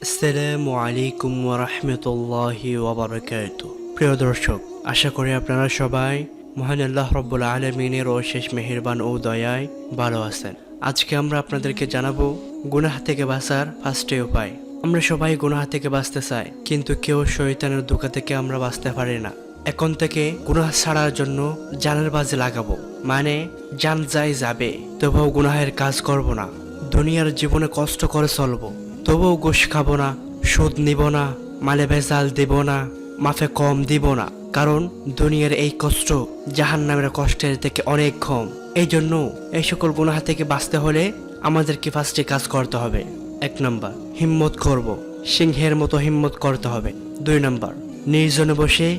আসসালামু আলাইকুম ওয়া রাহমাতুল্লাহি ওয়া বারাকাতুহু। প্রিয় দর্শক, আশা করি আপনারা সবাই মহান আল্লাহ রাব্বুল আলামিনের অশেষ মেহেরবান ও দয়ায় ভালো আছেন। আজকে আমরা আপনাদেরকে জানাবো গুনাহ থেকে বাঁচার পাঁচটি উপায়। আমরা সবাই গুনাহ থেকে বাঁচতে চাই, কিন্তু কেউ শয়তানের ধোঁকা থেকে আমরা বাঁচতে পারি না। এখন থেকে গুনাহ ছাড়ার জন্য জানের বাজি লাগাবো, মানে জান যাই যাবে তবুও গুনাহের কাজ করব না। দুনিয়ার জীবনে কষ্ট করে চলবো, তবুও ঘুষ খাবো না, সুদ নিব না, মালে ভেজাল দিব না, মাফে কম দিব না। কারণ দুনিয়ার এই কষ্ট জাহান্নামের কষ্টের থেকে অনেক কম। এই জন্য এই সকল গুনাহ থেকে বাঁচতে হলে আমাদেরকে ফার্স্টে কাজ করতে হবে। 1 নম্বর, হিম্মত করব, সিংহের মতো হিম্মত করতে হবে। 2 নম্বর, নির্জনে বসে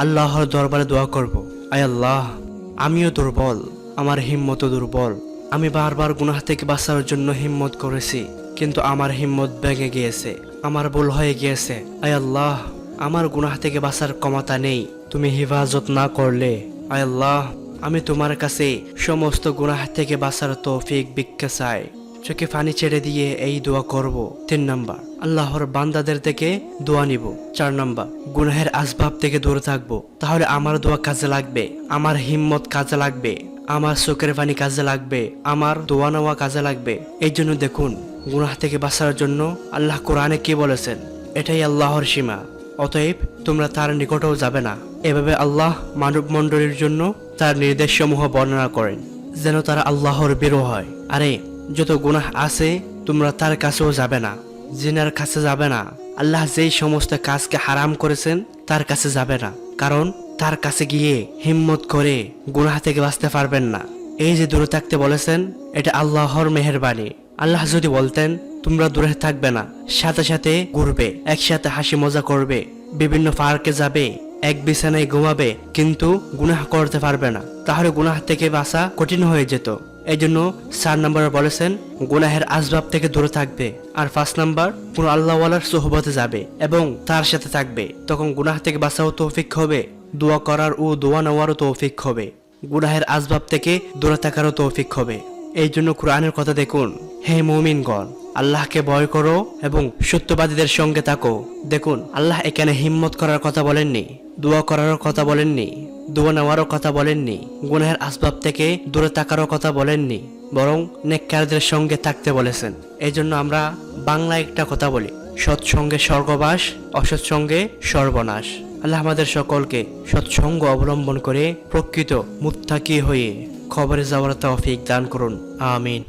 আল্লাহর দরবারে দোয়া করব। আয় আল্লাহ, আমিও দুর্বল, আমার হিম্মতও দুর্বল। আমি বারবার গুনাহ থেকে বাঁচার জন্য হিম্মত করেছি, কিন্তু আমার হিম্মত ভেঙে গিয়েছে, আমার ভুল হয়ে গিয়েছে। আয় আল্লাহ, আমার গুনাহ থেকে বাঁচার ক্ষমতা নেই, তুমি হেফাজত না করলে। আয় আল্লাহ, আমি তোমার কাছে সমস্ত গুনাহ থেকে বাঁচার তৌফিক ভিক্ষা চাই। চোখে পানি ছেড়ে দিয়ে এই দোয়া করব। 3 নম্বর, আল্লাহর বান্দাদের থেকে দোয়া নিব। 4 নম্বর, গুনাহের আসবাব থেকে দূরে থাকবো, তাহলে আমার দোয়া কাজে লাগবে, আমার হিম্মত কাজে লাগবে, আমার চোখের পানি কাজে লাগবে, আমার দোয়া নেওয়া কাজে লাগবে। এই জন্য দেখুন, গুনাহ থেকে বাঁচার জন্য আল্লাহ কোরআনে কি বলেছেন, এটাই আল্লাহর সীমা, অতএব তোমরা তার নিকটেও যাবে না। এভাবে আল্লাহ মানব মণ্ডলীর জন্য তার নির্দেশসমূহ বর্ণনা করেন, যেন তারা আল্লাহর বিরোহ হয়। আরে যত গুনাহ আছে তোমরা তার কাছেও যাবে না, জিনার কাছে যাবে না। আল্লাহ যেই সমস্ত কাজকে হারাম করেছেন তার কাছে যাবে না, কারণ তার কাছে গিয়ে হিম্মত করে গুনাহ থেকে বাঁচতে পারবেন না। এই যে দূরে থাকতে বলেছেন, এটা আল্লাহর মেহেরবানি। আল্লাহ যদি বলতেন তোমরা দূরে থাকবে না, সাথে সাথে ঘুরবে, একসাথে হাসি মজা করবে, বিভিন্ন পার্কে যাবে, এক বিছানায় ঘুমাবে, কিন্তু গুনাহ করতে পারবে না, তাহলে গুনাহ থেকে বাঁচা কঠিন হয়ে যেত। এই জন্য 4 নম্বরে বলেছেন গুনাহের আসবাব থেকে দূরে থাকবে। আর 5 নম্বর, কোন আল্লাহওয়ালার সোহবতে যাবে এবং তার সাথে থাকবে, তখন গুনাহ থেকে বাঁচাও তৌফিক হবে, দোয়া করার ও দোয়া নেওয়ারও তৌফিক হবে, গুনাহের আসবাব থেকে দূরে থাকারও তৌফিক হবে। এই জন্য কোরআনের কথা দেখুন, হে মুমিনগণ, আল্লাহকে ভয় করো এবং সত্যবাদীদের সঙ্গে থাকো। দেখুন, আল্লাহ এখানে হিম্মত করার কথা বলেননি, দোয়া করারও কথা বলেননি, দোয়া নেওয়ারও কথা বলেননি, গুনাহের আসবাব থেকে দূরে থাকারও কথা বলেননি, বরং নেককারদের সঙ্গে থাকতে বলেছেন। এই জন্য আমরা বাংলায় একটা কথা বলি, সৎসঙ্গে স্বর্গবাস, অসৎসঙ্গে সর্বনাশ। আল্লাহ আমাদের সকলকে সৎসঙ্গ অবলম্বন করে প্রকৃত মুত্তাকি হয়ে খবরে যাওয়ার তৌফিক দান করুন। আমিন।